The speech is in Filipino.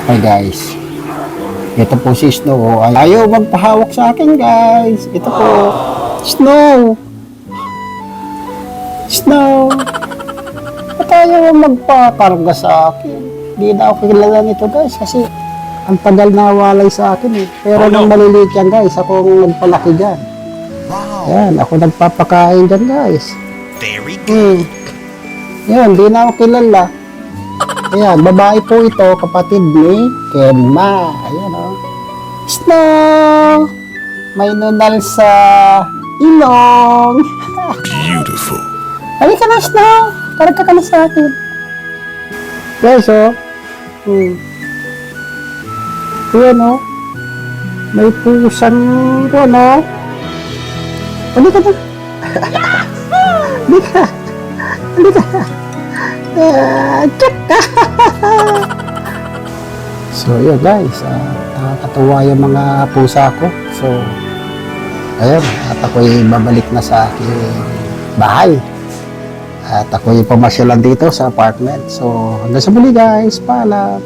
Hi guys. Ito po si Snow. Ayaw magpahawak sa akin guys. Ito po. Snow. Snow. Ba't ayaw magpakarga sa akin? Hindi na ako kilala nito guys kasi ang tagal na walay sa akin eh. Pero nung maliliit yan guys, ako ang nagpalaki dyan. Yan, ako nagpapakain dyan guys. Very good. Yan, di na ako kilala. Ayan, babae po ito, kapatid ni Kenma. Ayan o. Snow! May nunal sa ilong. Beautiful. Halika na, Snow! Karagka ka na sa akin. Guys, o. Ayan o. May pusang ano. Halika na. Halika. Halika. So yun guys, nakakatuwa yung mga pusa ko. So ayun, at ako'y babalik na sa aking bahay at ako'y pamasyalan dito sa apartment. So hanggang sa muli guys, paalam.